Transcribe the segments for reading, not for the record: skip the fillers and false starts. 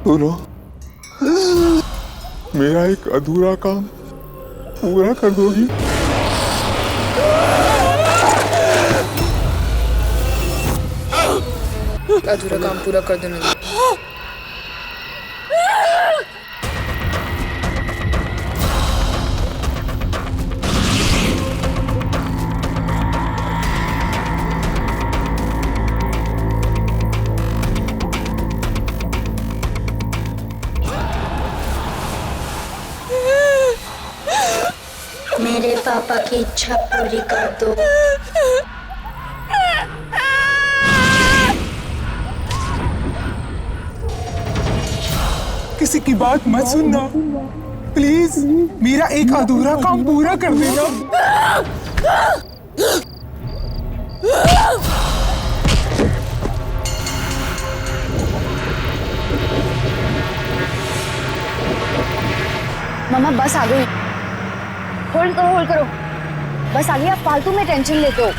सुनो, मेरा एक अधूरा काम पूरा कर दोगी? अधूरा काम पूरा कर देना। मेरे पापा की इच्छा पूरी कर दो। किसी की बात मत सुनना प्लीज, मेरा एक अधूरा काम पूरा कर देना। मम्मा बस आ गई। होल्ड करो बस आ गई। आप फालतू में टेंशन लेते हो।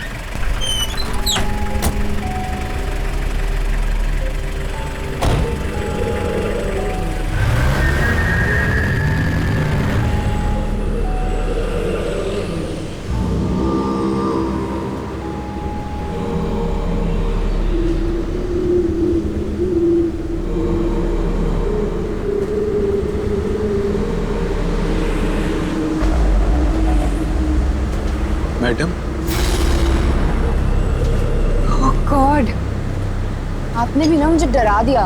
मैडम, ओह गॉड, आपने भी ना मुझे डरा दिया।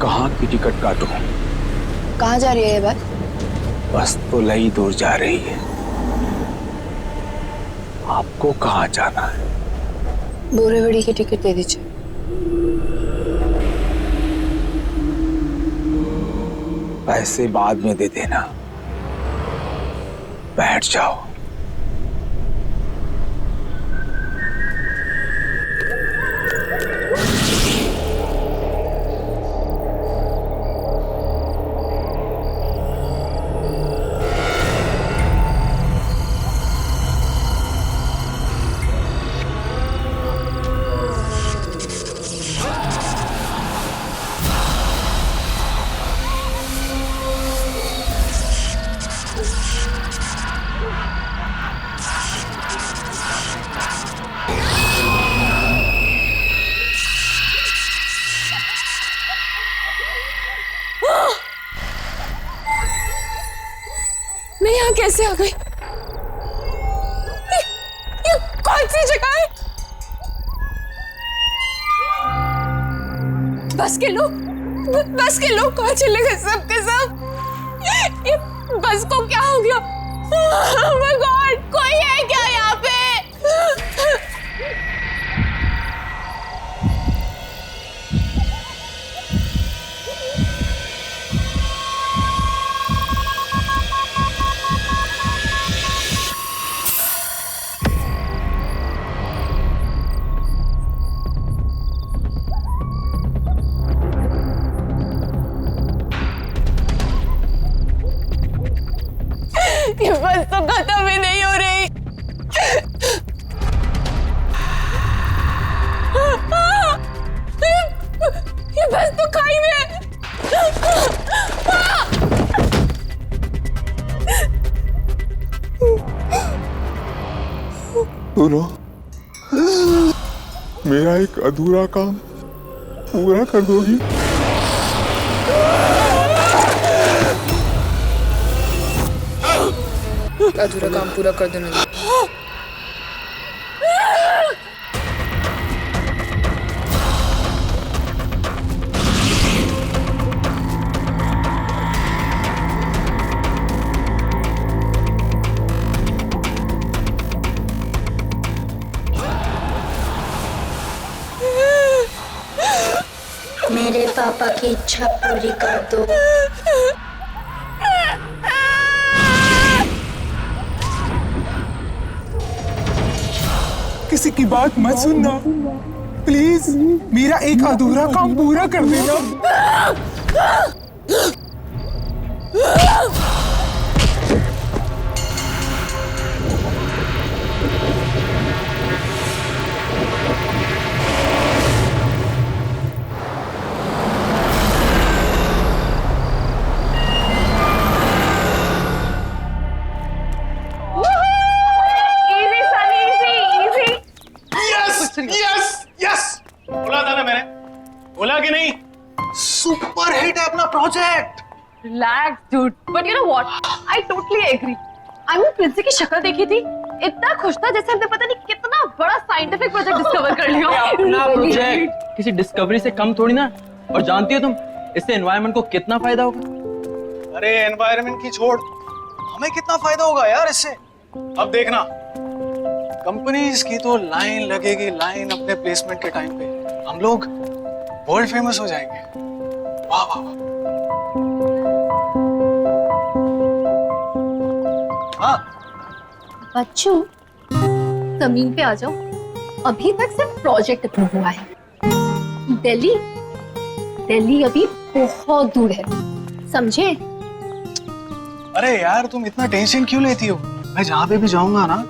कहाँ की टिकट काटूं? कहाँ जा रही है ये बस? बस तो लई दूर जा रही है। आपको कहाँ जाना है? बोरेवड़ी की टिकट दे दीजिए। पैसे बाद में दे देना, बैठ जाओ। मैं यहाँ कैसे आ गई? ये कौन सी जगह है? बस के लोग कहाँ चले गए सब के सब? ये बस को क्या हो गया? Oh my God, कोई है क्या यहाँ पे? ये बस तो खत्म ही नहीं हो रही। ये बस तो खाई में है। सुनो, मेरा एक अधूरा काम पूरा कर दोगी? अधूरा काम पूरा कर देना। मेरे पापा की इच्छा पूरी कर दो। किसी की बात मत सुनना प्लीज, मेरा एक अधूरा काम पूरा कर देना। सुपर हिट है अपना project. Relax, dude. But you know what? I totally agree. I mean, Princy की शक्ल देखी थी, इतना खुश था जैसे हमने पता नहीं कितना बड़ा साइंटिफिक प्रोजेक्ट डिस्कवर कर लिया। अपना प्रोजेक्ट किसी डिस्कवरी से कम थोड़ी ना। और जानती हो तुम इससे एनवायरनमेंट को कितना फायदा होगा? अरे एनवायरनमेंट की छोड़, हमें कितना फायदा होगा यार इससे। अब देखना, कंपनीज की तो लाइन लगेगी, लाइन अपने प्लेसमेंट के टाइम पे। हम लोग वर्ल्ड फेमस हो जाएंगे। वाह वाह वाह। हाँ बच्चों, जमीन पे आ जाओ। अभी तक सिर्फ प्रोजेक्ट अप्रूव हुआ है। दिल्ली दिल्ली अभी बहुत दूर है, समझे? अरे यार तुम इतना टेंशन क्यों लेती हो? मैं जहाँ पे भी जाऊंगा ना,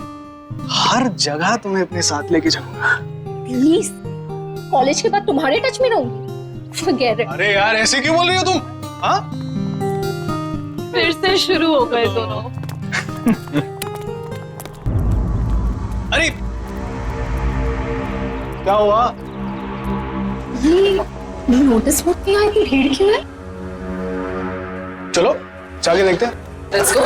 हर जगह तुम्हें अपने साथ लेके जाऊंगा। प्लीज, कॉलेज के बाद तुम्हारे टच में रहूंगी। Forget it. अरे यार ऐसे क्यों बोल रही हो तुम? हाँ? फिर से शुरू हो गए दोनों। अरे क्या हुआ? ये नोटिस बोर्ड पे यहाँ की भीड़ क्यों है? चलो जाके देखते हैं। Let's go.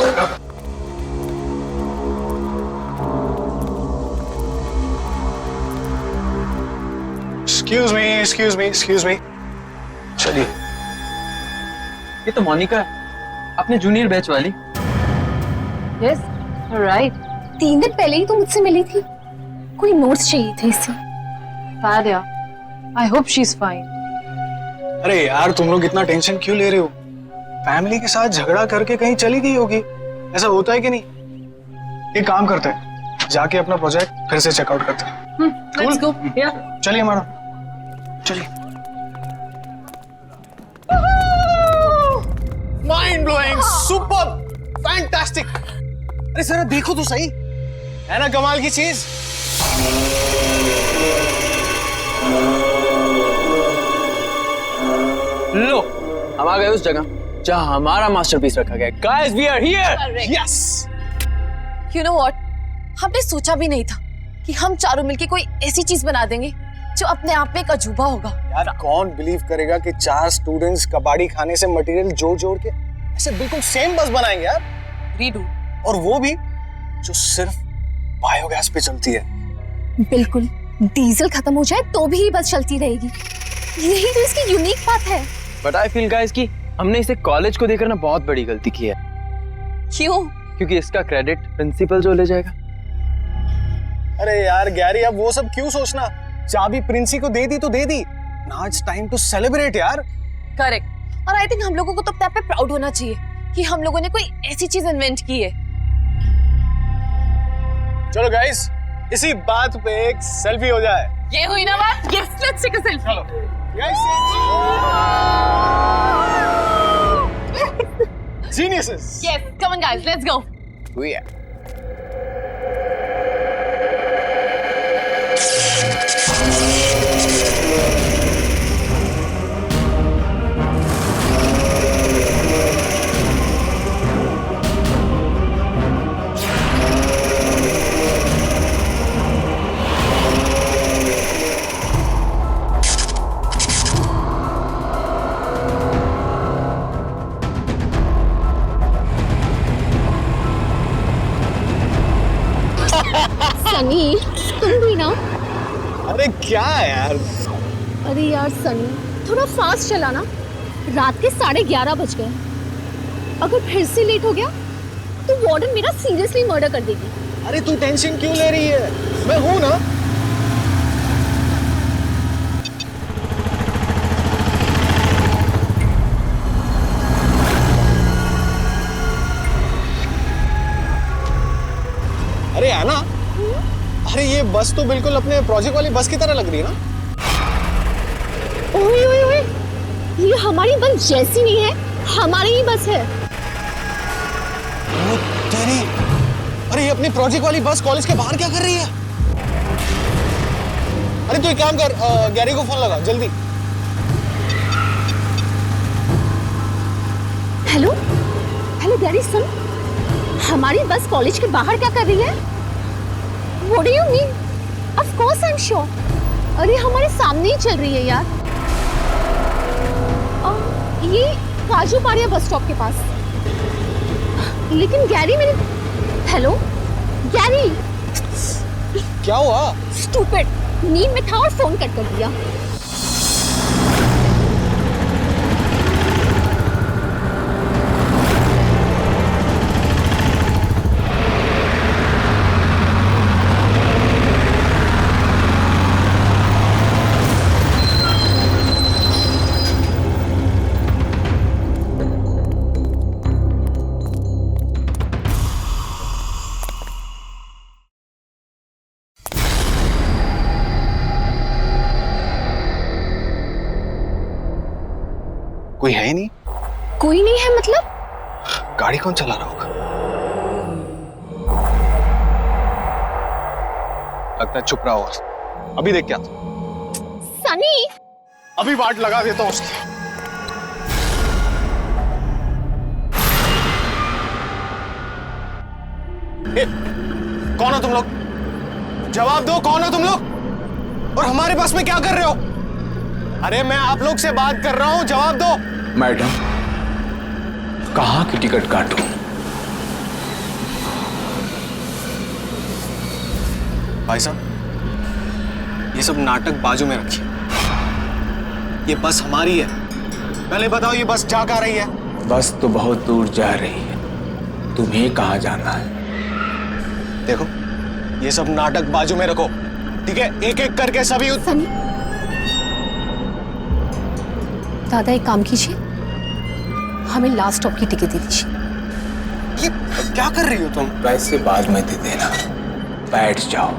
Excuse me. चलिए। ये तो मोनिका है, अपने जूनियर बैच वाली। Yes, right. 3 दिन पहले ही तो मुझसे मिली थी। कोई नोट्स चाहिए थे इसे। Bad यार. I hope she's fine. अरे यार तुम लोग इतना टेंशन क्यों ले रहे हो? फैमिली के साथ झगड़ा करके कहीं चली गई होगी, ऐसा होता है कि नहीं? एक काम करते हैं, जाके अपना प्रोजेक्ट फिर से चेकआउट करते हैं। Let's go. Yeah. चलिए मैडम, चलिए। Mind blowing, super, fantastic. अरे जरा देखो तो सही, है ना कमाल की चीज? लो, हम आ गए उस जगह जहां हमारा मास्टरपीस रखा गया। Guys, we are here. Yes. You know what? हमने सोचा भी नहीं था कि हम चारों मिलके कोई ऐसी चीज बना देंगे जो अपने आप में एक अजूबा होगा। यार कौन बिलीव करेगा कि 4 स्टूडेंट्स कबाड़ी खाने से मटेरियल जोड़ के ऐसे बिल्कुल सेम बस बनाएंगे यार। रीडू। और वो भी जो सिर्फ बायोगैस पे चलती है। बिल्कुल, डीजल खत्म हो जाए तो भी ये बस चलती रहेगी। यही तो इसकी यूनिक बात है। बट आई फील गाइस कि हमने इसे कॉलेज को देकर ना बहुत बड़ी गलती की है। क्यों? क्योंकि इसका क्रेडिट प्रिंसिपल जो ले जाएगा। अरे यार गैरी, अब वो सब क्यों सोचना? चाबी प्रिंसी को दे दी तो दे दी। Now it's time to celebrate यार। करेक्ट। और आई थिंक हम लोगों को तो अपने आप पे प्राउड होना चाहिए कि हम लोगों ने कोई ऐसी चीज इन्वेंट की है। चलो गाइस, इसी बात पे एक सेल्फी हो जाए। ये हुई ना बात? Yes, let's take a selfie. चलो Geniuses. Yes, come on guys, let's go. Yeah. Sunny, तुम भी ना? अरे क्या यार? अरे यार सनी, थोड़ा फास्ट चलाना। रात के 11:30 बज गए। अगर फिर से लेट हो गया तो वार्डन मेरा सीरियसली मर्डर कर देगी। अरे तू टेंशन क्यों ले रही है? मैं हूं ना। अरे आना, अरे ये बस तो बिल्कुल अपने प्रोजेक्ट वाली बस की तरह लग रही है ना? ओए ओए ओए, ये हमारी बस जैसी नहीं है, हमारी ही बस है। ओ तेरी, अरे ये अपनी प्रोजेक्ट वाली बस कॉलेज के बाहर क्या कर रही है? अरे तू एक काम कर, गैरी को फोन लगा जल्दी। हेलो हेलो गैरी, सुन, हमारी बस कॉलेज के बाहर क्या कर रही है? What do you mean? Of course I'm sure. अरे हमारे सामने ही चल रही है यार। राजू पारिया बस स्टॉप के पास। लेकिन गैरी मेरे, हेलो गैरी। क्या हुआ? स्टूपिड, नींद में था और फोन कट कर दिया। कोई है ही नहीं। कोई नहीं है मतलब? गाड़ी कौन चला रहा होगा? लगता है चुप रहा होगा। अभी देख क्या सनी, अभी वाट लगा देता हूँ उसकी। कौन हो तुम लोग? जवाब दो, कौन हो तुम लोग? और हमारे बस में क्या कर रहे हो? अरे मैं आप लोग से बात कर रहा हूं, जवाब दो। मैडम, कहाँ की टिकट काटूं? भाई साहब, ये सब नाटक बाजू में रखिए। ये बस हमारी है। पहले बताओ, ये बस जा कहाँ रही है? बस तो बहुत दूर जा रही है, तुम्हें कहाँ जाना है? देखो, ये सब नाटक बाजू में रखो, ठीक है? एक एक करके सभी सनी, दादा एक काम कीजिए, हमें लास्ट स्टॉप की टिकट दे दीजिए। ये क्या कर रही हो तुम? पैसे बाद में दे देना, बैठ जाओ।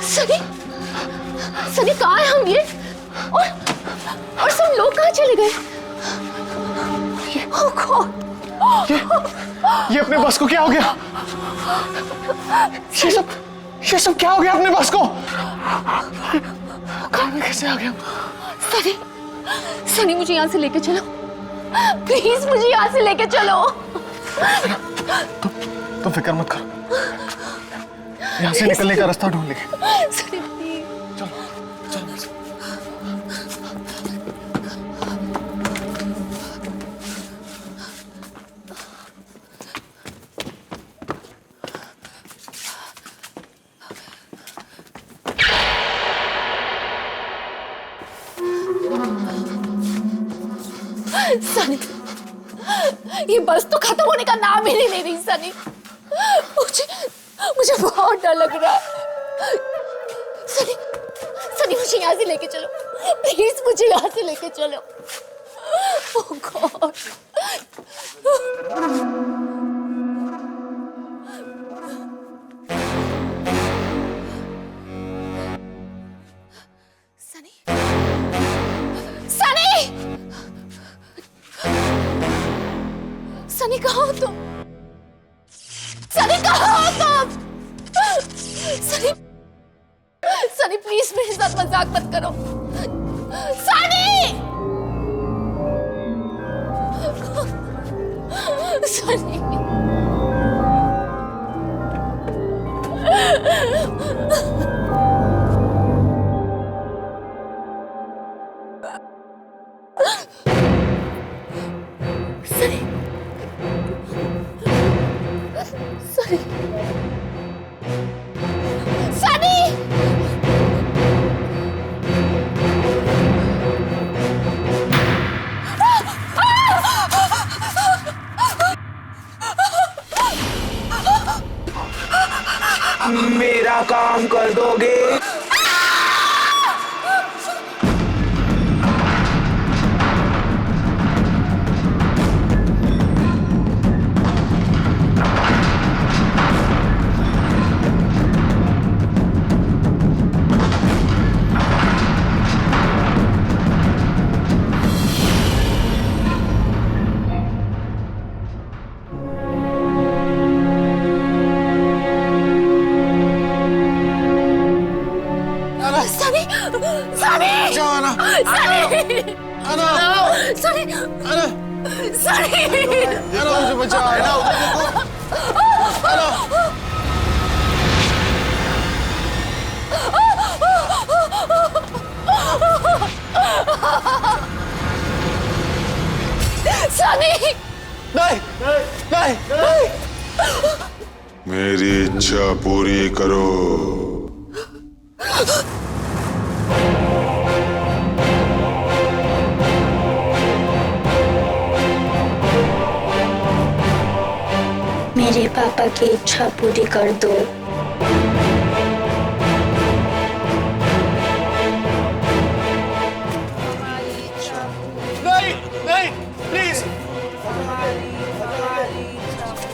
सनी, सनी कहाँ है हम ये? और सब लोग कहाँ चले गए? Oh God! ये अपने बस को क्या हो गया? ये सब क्या हो गया अपने बस को? कार में कैसे आ गया? सनी, सनी मुझे यहाँ से लेके चलो, प्लीज मुझे यहाँ से लेके चलो। तुम फिक्र मत करो, यहाँ से निकलने का रास्ता ढूंढ लेंगे। सनी प्लीज। चलो चलो। सनी, ये बस तो खत्म होने का नाम ही नहीं ले रही सनी। मुझे बहुत डर लग रहा है। सनी, सनी मुझे यहाँ से लेके चलो, प्लीज मुझे यहाँ से लेके चलो। ओह गॉड। सनी, सनी, सनी कहाँ हो तुम? सनी कहाँ हो तुम? सनी, सनी प्लीज मेरे साथ मजाक मत करो। सनी, सनी, सनी, सनी, सनी, सनी सनी जाना सनी अना सनी अना सनी अना मुझे बचा अना उधर देखो अना सनी नहीं नहीं नहीं मेरी इच्छा पूरी करो। मेरे पापा की इच्छा पूरी कर दो। नहीं नहीं प्लीज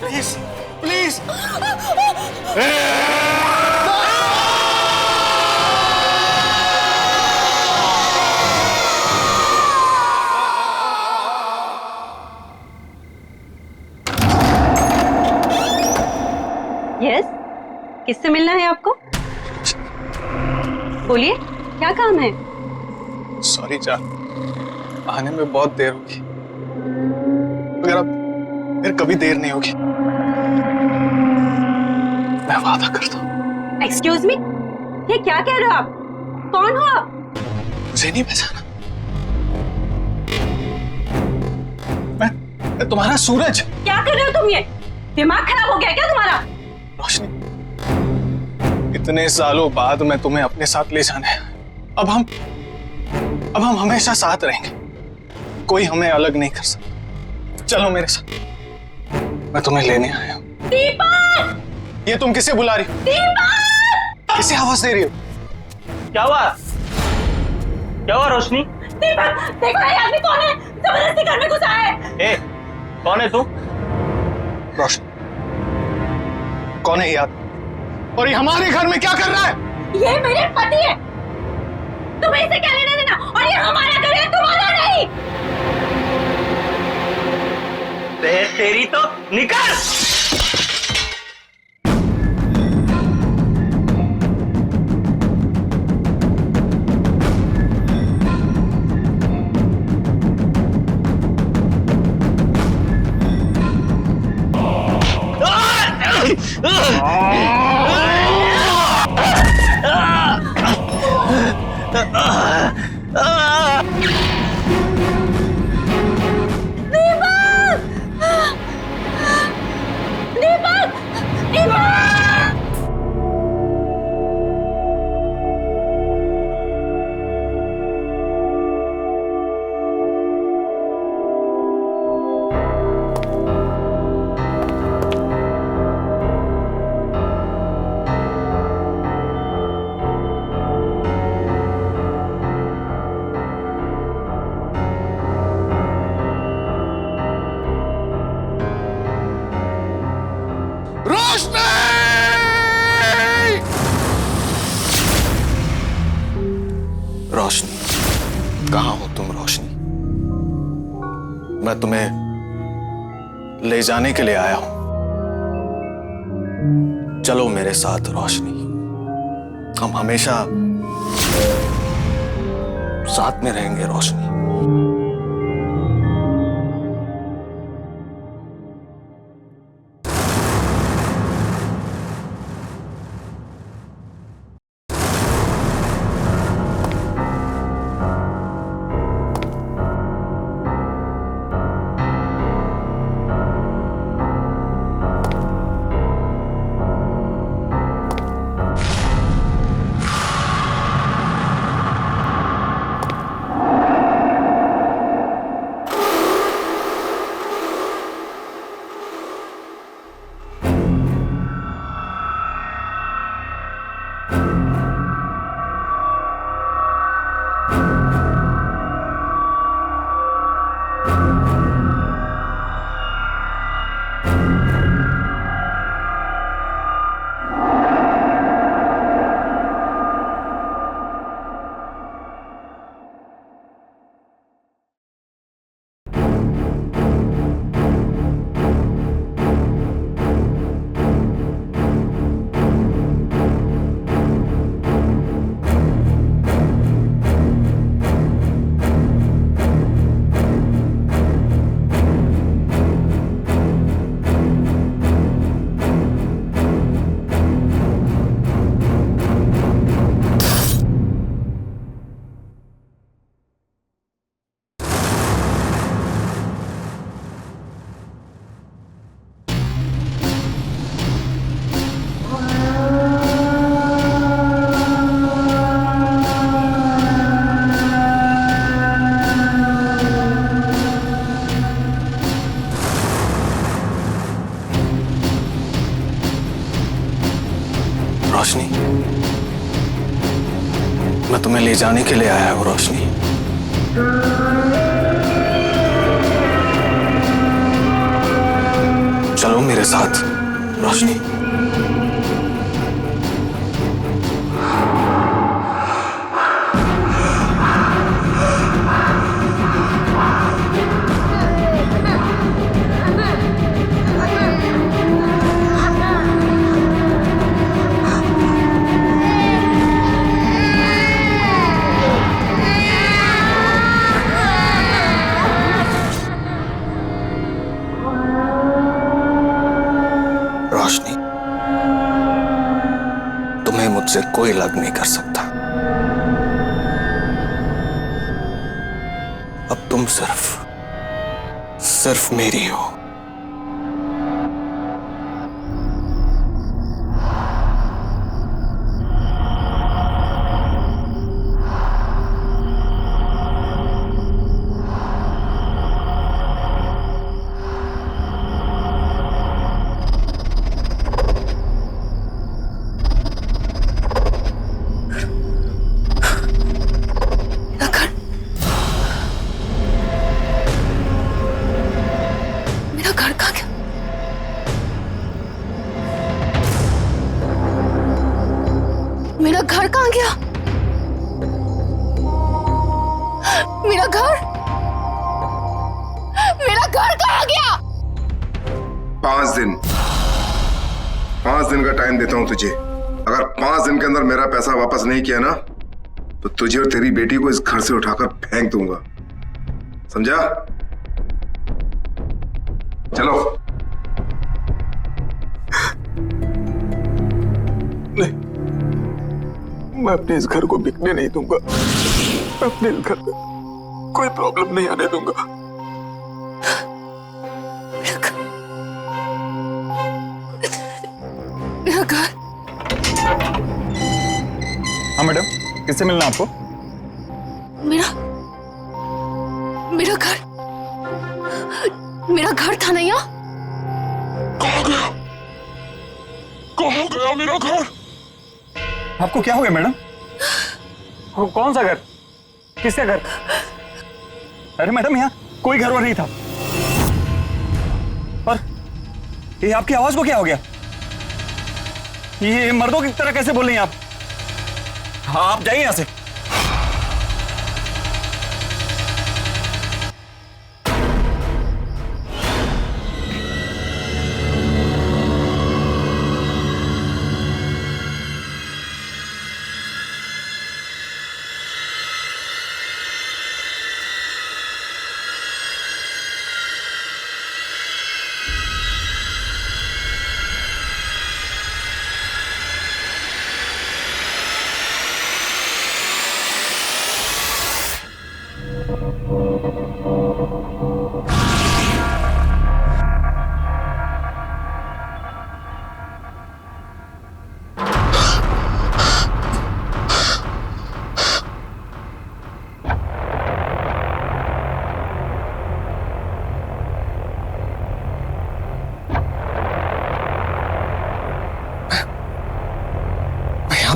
प्लीज प्लीज यस, किससे मिलना है आपको? बोलिए, क्या काम है? सॉरी जान, आने में बहुत देर होगी, मगर अब फिर कभी देर नहीं होगी, मैं वादा करता हूँ। एक्सक्यूज मी, ये क्या कह रहे हो आप? कौन हो आप? मुझे नहीं पहचाना? मैं तुम्हारा सूरज। क्या कर रहे हो तुम? ये दिमाग खराब हो गया क्या तुम्हारा? रोशनी, इतने सालों बाद मैं तुम्हें अपने साथ ले जाने आया। अब हम हमेशा साथ रहेंगे, कोई हमें अलग नहीं कर सकता। चलो मेरे साथ, मैं तुम्हें लेने आया हूँ। दीपक! ये तुम किसे बुला रही हो? दीपक! किसे आवाज दे रही हो? क्या हुआ? क्या हुआ रोशनी? दीपक, देखो ये आदमी कौन है? जबरदस्ती घर में घुसा है। ए, कौन है तू? रोशनी, कौन है ये आदमी? और ये हमारे घर में क्या कर रहा है? ये मेरे पति है, तुम्हें इसे क्या लेना देना? और ये हमारा घर है, तुम्हारा नहीं। तेरी तो निकल। रोशनी, कहाँ हो तुम रोशनी? मैं तुम्हें ले जाने के लिए आया हूं। चलो मेरे साथ रोशनी, हम हमेशा साथ में रहेंगे रोशनी। मैं तुम्हें ले जाने के लिए आया हूँ रोशनी। चलो मेरे साथ रोशनी। रोशनी, तुम्हें मुझसे कोई अलग नहीं कर सकता। अब तुम सिर्फ मेरी हो। मेरा घर कहाँ गया? मेरा घर कहाँ गया? 5 दिन 5 दिन का टाइम देता हूं तुझे। अगर 5 दिन के अंदर मेरा पैसा वापस नहीं किया ना तो तुझे और तेरी बेटी को इस घर से उठाकर फेंक दूंगा, समझा? चलो। नहीं, मैं अपने इस घर को बिकने नहीं दूंगा। मैं अपने इस घर में कोई प्रॉब्लम नहीं आने दूंगा। मेरा घर। हाँ मैडम, किससे मिलना आपको? मेरा घर था ना यहाँ। कहाँ गया मेरा घर? आपको क्या हो गया मैडम? कौन सा घर? किसका घर? अरे मैडम, यहाँ कोई घर वर नहीं था। और ये आपकी आवाज को क्या हो गया? ये मर्दों की तरह कैसे बोल रही हैं आप? हाँ, आप जाइए यहाँ से।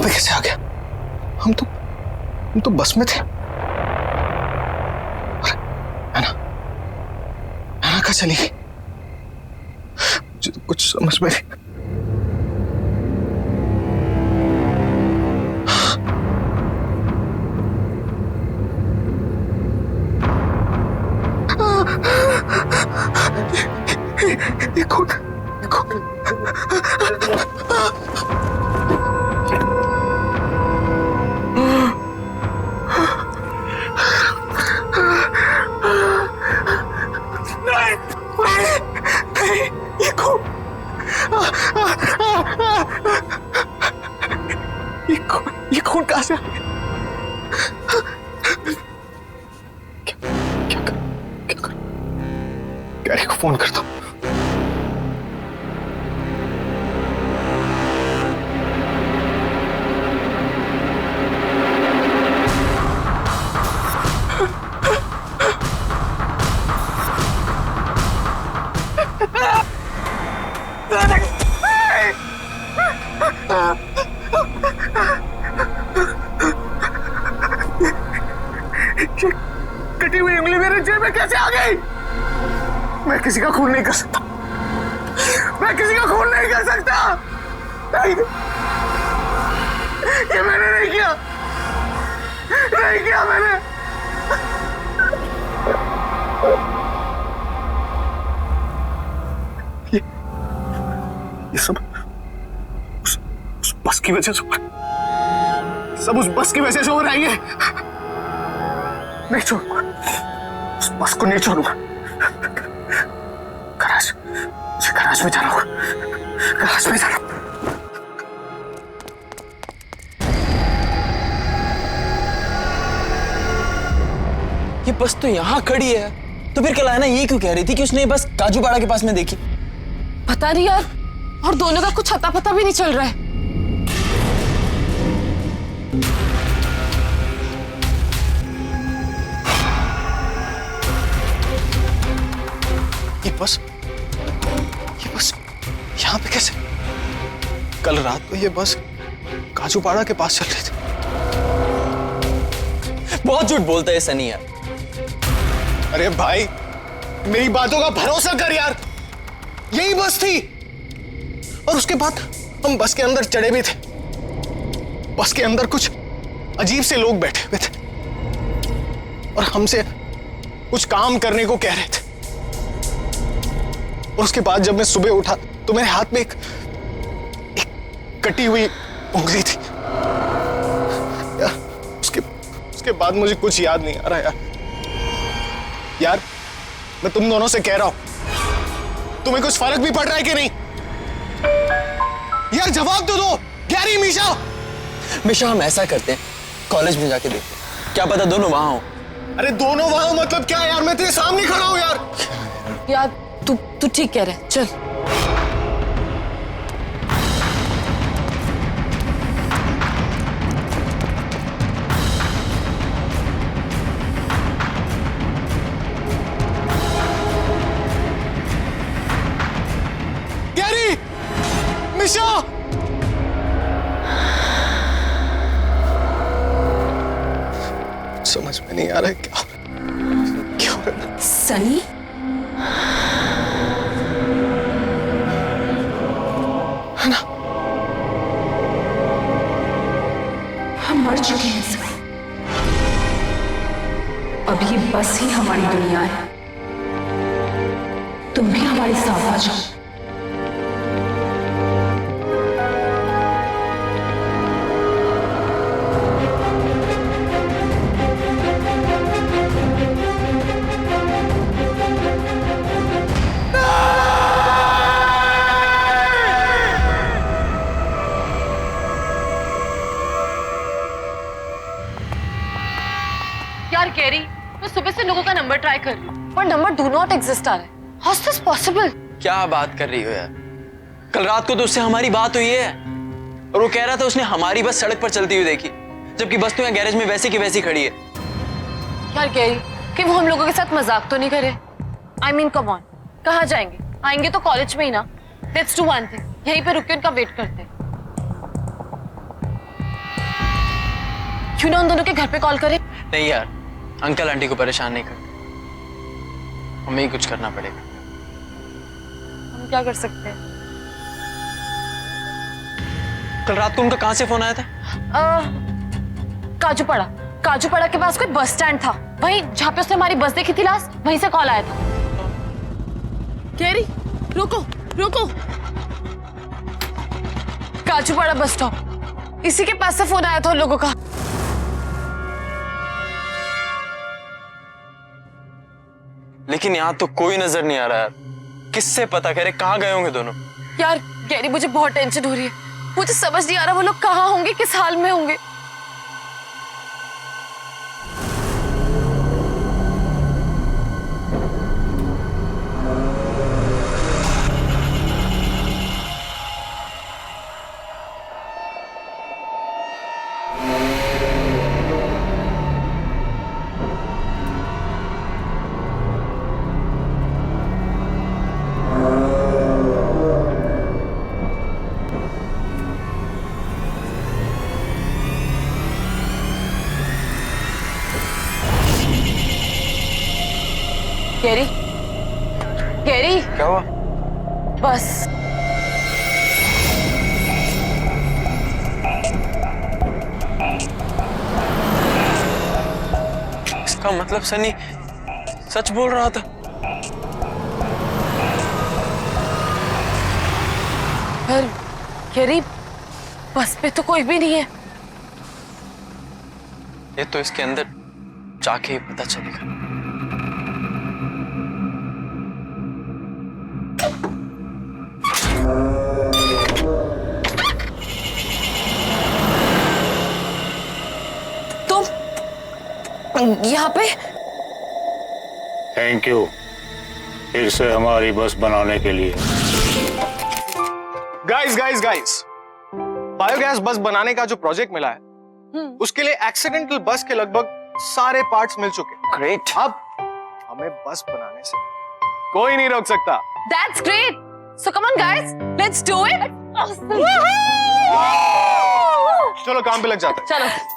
कैसे आ गया? हम तो बस में थे। अरे ऐना कहाँ चली गई? मुझे तो कुछ समझ में नहीं। ये कौन? ये खून कहाँ से आ गया? क्या कर? गैरी को फोन करता हूँ। ये कटी हुई उंगली मेरे जेब में कैसे आ गई? मैं किसी का खून नहीं कर सकता, मैं किसी का खून नहीं कर सकता। नहीं, ये मैंने नहीं किया, नहीं किया मैंने। ये सब उस बस की वजह से हो रहा है, सब उस बस की वजह से हो रहा है। ये नहीं छोड़ूंगा, उस बस को नहीं छोड़ूंगा। गराज में जा रहा हूँ, गराज में जा रहा हूँ। ये बस तो यहाँ खड़ी है, तो फिर कल आना ये क्यों कह रही थी कि उसने ये बस काजूपाड़ा के पास में देखी? पता नहीं यार, और दोनों का कुछ अता पता भी नहीं चल रहा है। ये बस यहाँ पे कैसे? कल रात को ये बस काजूपाड़ा के पास चल रही थी। बहुत झूठ बोलता है सनी यार। अरे भाई, मेरी बातों का भरोसा कर यार, यही बस थी। और उसके बाद हम बस के अंदर चढ़े भी थे। बस के अंदर कुछ अजीब से लोग बैठे हुए थे और हमसे कुछ काम करने को कह रहे थे। और उसके बाद जब मैं सुबह उठा तो मेरे हाथ में एक कटी हुई उंगली थी यार। उसके बाद मुझे कुछ याद नहीं आ रहा यार। मैं तुम दोनों से कह रहा हूं, तुम्हें कुछ फर्क भी पड़ रहा है कि नहीं? यार जवाब तो दो गैरी। मिशा हम ऐसा करते हैं, कॉलेज में जाके देखते हैं, क्या पता दोनों वहां हो। अरे दोनों वहां मतलब क्या यार? मैं तेरे सामने खड़ा हूं यार। यार तू ठीक कह रहा है, चल। गैरी, मिशा, समझ में नहीं आ रहा है क्या हो रहा है। सनी, है ना? हम मर चुके हैं सर। अब ये बस ही हमारी दुनिया है। तुम भी हमारे साथ आ जाओ। यार गैरी, मैं सुबह से लोगों का नंबर ट्राई कर रही हूँ पर नंबर डू नॉट एग्जिस्ट आ रहा है। How is this possible? क्या बात कर रही हो यार? कल रात को तो उससे हमारी बात हुई है और वो कह रहा था उसने हमारी बस सड़क पर चलती हुई देखी, जबकि बस तो यहाँ गैरेज में वैसी की वैसी खड़ी है। यार गैरी, कि वो हम लोगों के साथ मजाक तो नहीं करे? आई मीन कम ऑन, कहाँ जाएंगे? आएंगे तो कॉलेज में ही ना। लेट्स डू वन थिंग, यहीं पे रुक के उनका वेट करते हैं। क्यों ना उन दोनों के घर पे कॉल करें? नहीं यार, अंकल आंटी को परेशान नहीं करते, हमें ही कुछ करना पड़ेगा। हम क्या कर सकते हैं? कल रात को उनका कहां से फोन आया था? काजूपाड़ा के पास कोई बस स्टैंड था, वहीं जहाँ पे उसने हमारी बस देखी थी लास्ट, वहीं से कॉल आया था। गैरी, रुको। काजूपाड़ा बस स्टॉप, इसी के पास से फोन आया था उन लोगों का। लेकिन यहाँ तो कोई नजर नहीं आ रहा यार, किससे पता करे कहाँ गए होंगे दोनों? यार गैरी, मुझे बहुत टेंशन हो रही है। मुझे समझ नहीं आ रहा वो लोग कहाँ होंगे, किस हाल में होंगे। गैरी, गैरी, क्या हुआ? बस इसका मतलब सनी सच बोल रहा था। पर गैरी, बस पे तो कोई भी नहीं है। ये तो इसके अंदर जाके ही पता चलेगा। तुम यहाँ पे? थैंक यू फिर से हमारी बस बनाने के लिए। गाइस गाइस गाइस, बायोगैस बस बनाने का जो प्रोजेक्ट मिला है उसके लिए एक्सीडेंटल बस के लगभग सारे पार्ट्स मिल चुके हैं। ग्रेट। अब हमें बस बनाने से कोई नहीं रोक सकता। That's great. So come on guys, let's do it. चलो काम पे लग जाते हैं। चलो।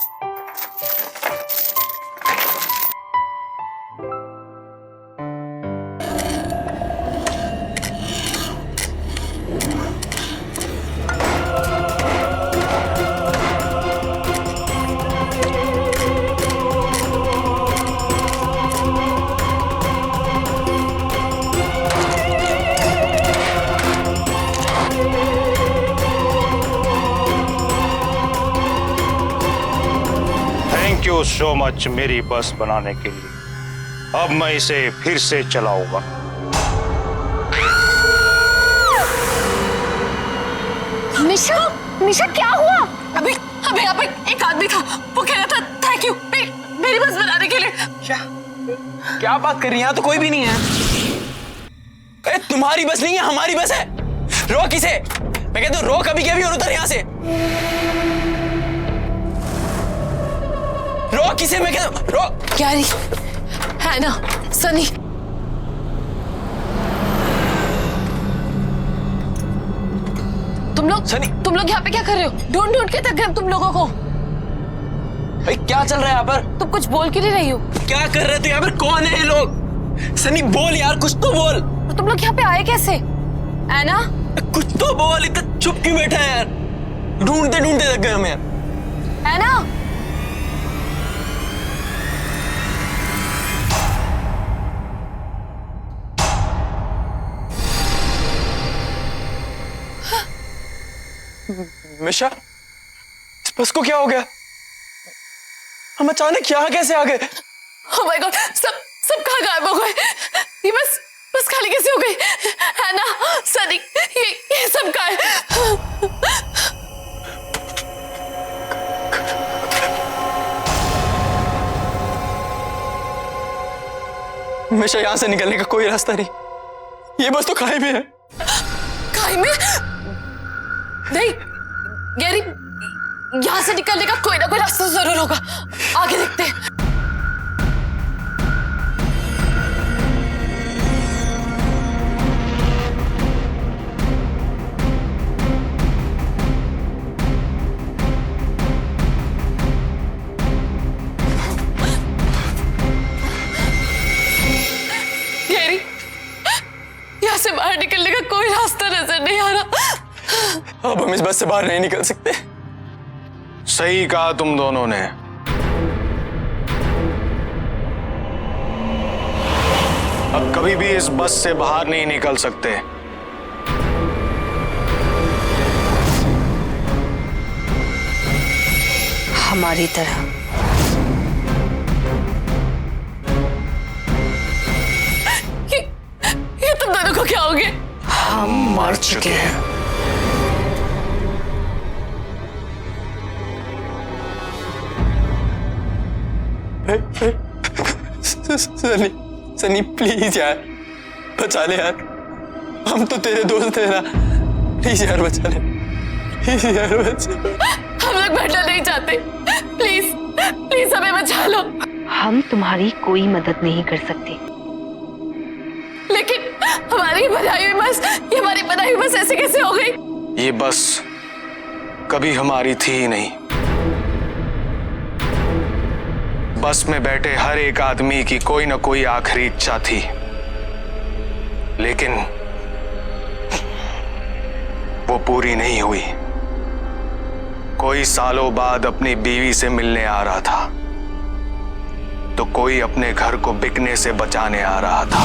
थैंक यू सो मच मेरी बस बनाने के लिए। अब मैं इसे फिर से चलाऊंगा। निशा, निशा क्या हुआ? अभी अभी यहाँ पे एक आदमी था, वो कह रहा था थैंक यू मेरी बस बनाने के लिए। क्या बात कर रही है? यहाँ तो कोई भी नहीं है। अरे तुम्हारी बस नहीं है, हमारी बस है। रोक इसे। मैं कहता हूँ रोक अभी के अभी और उतर यहाँ से। रोक इसे, मैं कहता हूँ रोक। गैरी, है ना, सनी, तुम लोग यहाँ पे क्या कर रहे हो? ढूंढ ढूंढ के थक गए तुम लोगों को। भाई क्या चल रहा है यहाँ पर? तुम कुछ बोल क्यों नहीं रही हो? क्या कर रहे थे यहाँ पर? कौन है ये लोग? सनी बोल यार, कुछ तो बोल। तो तुम लोग यहाँ पे आए कैसे? ऐना, कुछ तो बोल, इतना चुप क्यों बैठा है यार? ढूंढते ढूंढते थक गए हम यार। ऐना, मिशा, इस बस को क्या हो गया? हम अचानक यहाँ कैसे आ गए? ओह माय गॉड, सब कहाँ गायब हो गए? ये बस खाली कैसे हो गई? है ना सनी, ये सब कहाँ है? मिशा, यहाँ से निकलने का कोई रास्ता नहीं। ये बस तो खाई में है। खाई में? नहीं गैरी, यहाँ से निकलने का कोई ना कोई रास्ता जरूर होगा। आगे देखते हैं। गैरी, यहाँ से बाहर निकलने का कोई रास्ता नजर नहीं आ रहा। अब हम इस बस से बाहर नहीं निकल सकते। सही कहा तुम दोनों ने। अब कभी भी इस बस से बाहर नहीं निकल सकते। हमारी तरह। ये तुम दोनों को क्या हो गया? हम मर चुके हैं। सनी, सनी प्लीज यार, बचा ले यार। हम तो तेरे दोस्त हैं ना। प्लीज यार बचा ले, प्लीज यार बचा। हम लोग मरना नहीं चाहते। प्लीज प्लीज हमें बचा लो। हम तुम्हारी कोई मदद नहीं कर सकते। लेकिन हमारी बनाई हुई बस, ये हमारी बनाई हुई बस ऐसे कैसे हो गई? ये बस कभी हमारी थी ही नहीं। बस में बैठे हर एक आदमी की कोई ना कोई आखिरी इच्छा थी। लेकिन वो पूरी नहीं हुई। कोई सालों बाद अपनी बीवी से मिलने आ रहा था तो कोई अपने घर को बिकने से बचाने आ रहा था।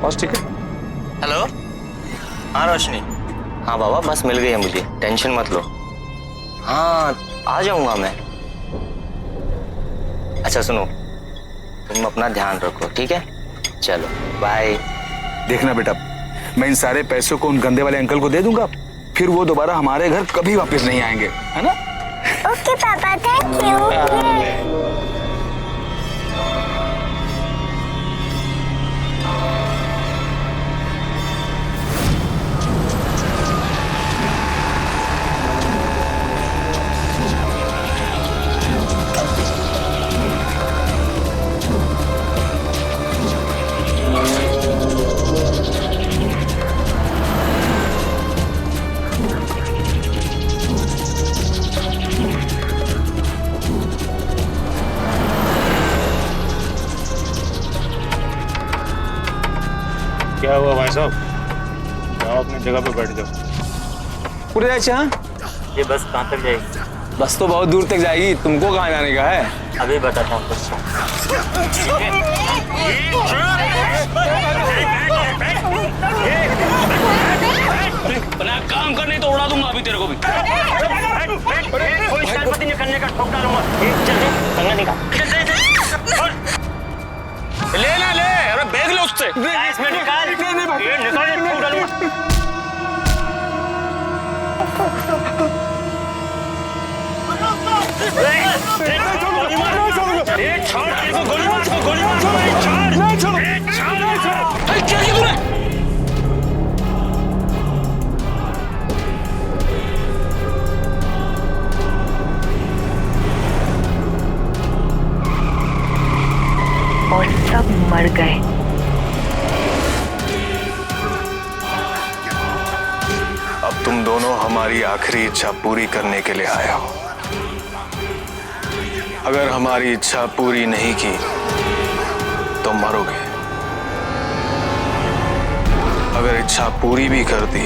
बस ठीक है। हेलो, हाँ रोशनी। हाँ बाबा, बस मिल गई है मुझे, टेंशन मत लो। हाँ आ जाऊंगा मैं। अच्छा सुनो, तुम अपना ध्यान रखो, ठीक है? चलो बाय। देखना बेटा, मैं इन सारे पैसों को उन गंदे वाले अंकल को दे दूंगा, फिर वो दोबारा हमारे घर कभी वापस नहीं आएंगे, है ना? ओके पापा, थैंक यू। क्या हुआ भाई साहब? जाओ अपनी जगह पे बैठ जाओ। पूरे अच्छा, ये बस कहाँ तक जाएगी? बस तो बहुत दूर तक जाएगी, तुमको कहाँ जाने का है? अभी बताता हूँ बस। बना काम कर, नहीं तो उड़ा दूंगा अभी तेरे को भी। कोई शरारत नहीं करने का, ठोक डालूंगा। चल कंगा निकाल। ले ना ले, अरे बैग ले उससे। इसमें निकाल, ये निकाल, ठोक डालूंगा। छोड़, इसको गोली मार, इसको गोली मार, छोड़। क्या किया तूने? और सब मर गए। अब तुम दोनों हमारी आखिरी इच्छा पूरी करने के लिए आए हो। अगर हमारी इच्छा पूरी नहीं की तो मरोगे। अगर इच्छा पूरी भी कर दी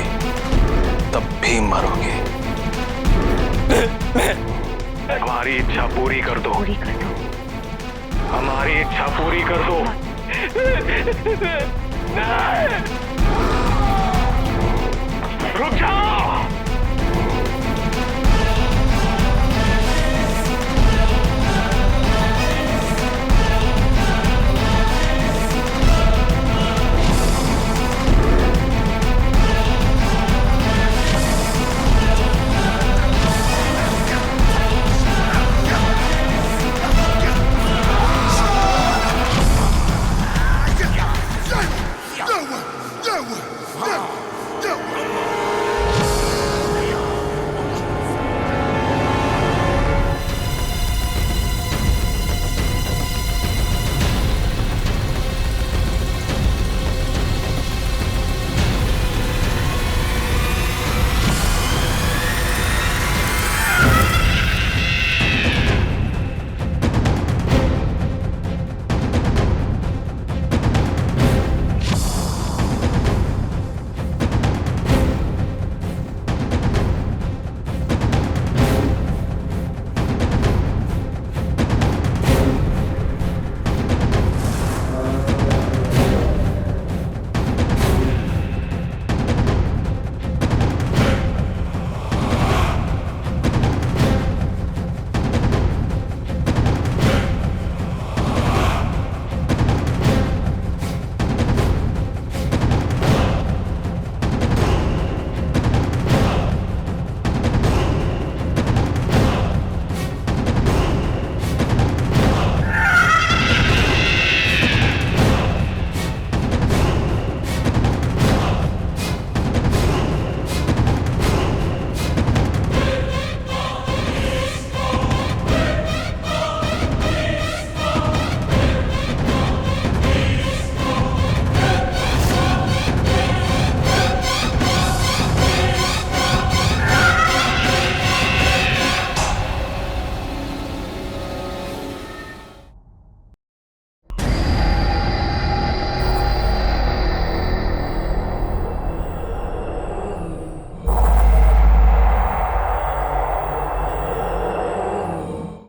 तब भी मरोगे। हमारी इच्छा पूरी कर दो। पूरी कर दो। हमारी इच्छा पूरी कर दो। रुक जाओ।